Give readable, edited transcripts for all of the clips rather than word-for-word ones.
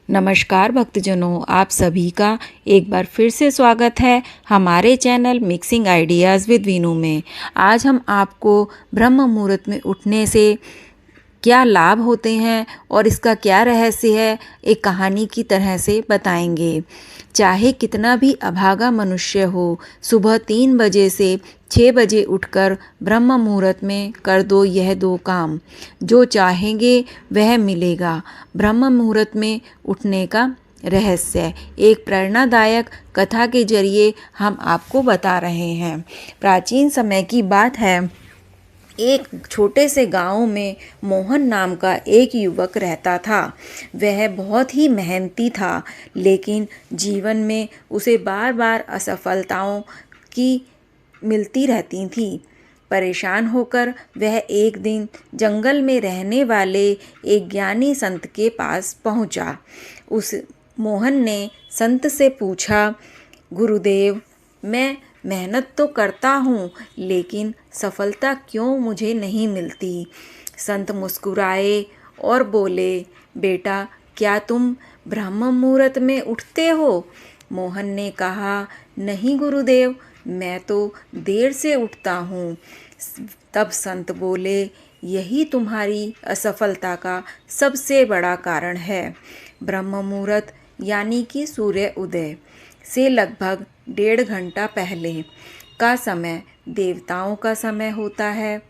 नमस्कार भक्तजनों, आप सभी का एक बार फिर से स्वागत है हमारे channel mixing ideas with Veenu में। आज हम आपको ब्रह्म मुहूर्त में उठने से क्या लाभ होते हैं और इसका क्या रहस्य है, एक कहानी की तरह से बताएंगे। चाहे कितना भी अभागा मनुष्य हो, सुबह 3 बजे से 6 बजे उठकर ब्रह्म मुहूर्त में कर दो यह 2 काम, जो चाहेंगे वह मिलेगा। ब्रह्म मुहूर्त में उठने का रहस्य एक प्रेरणादायक कथा के जरिए हम आपको बता रहे हैं। प्राचीन समय की बात है। एक छोटे से गांव में मोहन नाम का एक युवक रहता था। वह बहुत ही मेहनती था, लेकिन जीवन में उसे बार बार असफलताओं की मिलती रहती थी। परेशान होकर वह एक दिन जंगल में रहने वाले एक ज्ञानी संत के पास पहुंचा। उस मोहन ने संत से पूछा, गुरुदेव, मैं मेहनत तो करता हूँ, लेकिन सफलता क्यों मुझे नहीं मिलती? संत मुस्कुराए और बोले, बेटा, क्या तुम ब्रह्म मुहूर्त में उठते हो? मोहन ने कहा, नहीं गुरुदेव, मैं तो देर से उठता हूँ। तब संत बोले, यही तुम्हारी असफलता का सबसे बड़ा कारण है। ब्रह्म मुहूर्त यानी कि सूर्य उदय से लगभग 1.5 घंटा पहले का समय देवताओं का समय होता है।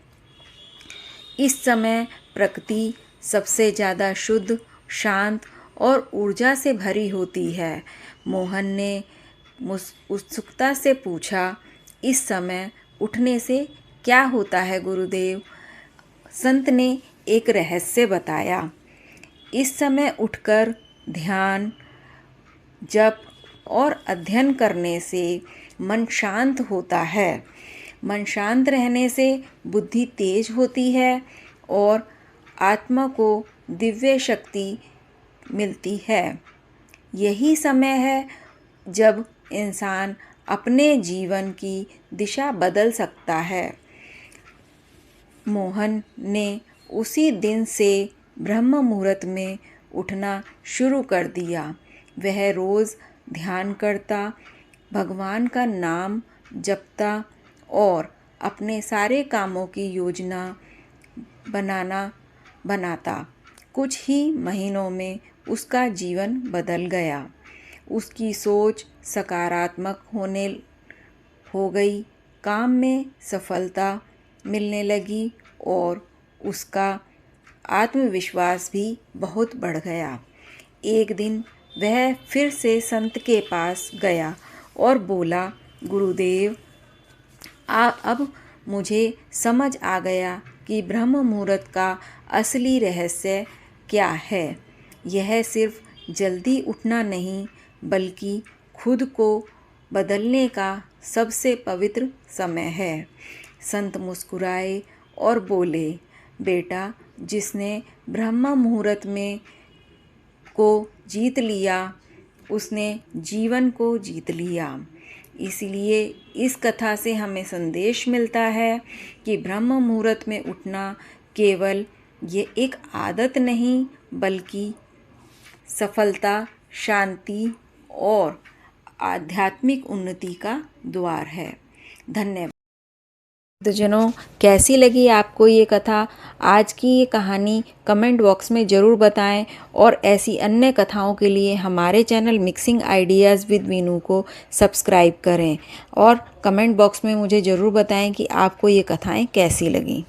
इस समय प्रकृति सबसे ज़्यादा शुद्ध, शांत और ऊर्जा से भरी होती है। मोहन ने उत्सुकता से पूछा, इस समय उठने से क्या होता है गुरुदेव? संत ने एक रहस्य बताया। इस समय उठकर ध्यान, जप और अध्ययन करने से मन शांत होता है। मन शांत रहने से बुद्धि तेज होती है और आत्मा को दिव्य शक्ति मिलती है। यही समय है जब इंसान अपने जीवन की दिशा बदल सकता है। मोहन ने उसी दिन से ब्रह्म मुहूर्त में उठना शुरू कर दिया। वह रोज़ ध्यान करता, भगवान का नाम जपता और अपने सारे कामों की योजना बनाता। कुछ ही महीनों में उसका जीवन बदल गया। उसकी सोच सकारात्मक हो गई, काम में सफलता मिलने लगी और उसका आत्मविश्वास भी बहुत बढ़ गया। एक दिन वह फिर से संत के पास गया और बोला, गुरुदेव, अब मुझे समझ आ गया कि ब्रह्म मुहूर्त का असली रहस्य क्या है। यह सिर्फ जल्दी उठना नहीं, बल्कि खुद को बदलने का सबसे पवित्र समय है। संत मुस्कुराए और बोले, बेटा, जिसने ब्रह्म मुहूर्त में को जीत लिया, उसने जीवन को जीत लिया। इसलिए इस कथा से हमें संदेश मिलता है कि ब्रह्म मुहूर्त में उठना केवल ये एक आदत नहीं, बल्कि सफलता, शांति और आध्यात्मिक उन्नति का द्वार है। धन्यवाद। तो जनों, कैसी लगी आपको ये कथा? आज की ये कहानी कमेंट बॉक्स में ज़रूर बताएं और ऐसी अन्य कथाओं के लिए हमारे channel mixing ideas with Veenu को सब्सक्राइब करें और कमेंट बॉक्स में मुझे ज़रूर बताएं कि आपको ये कथाएं कैसी लगीं।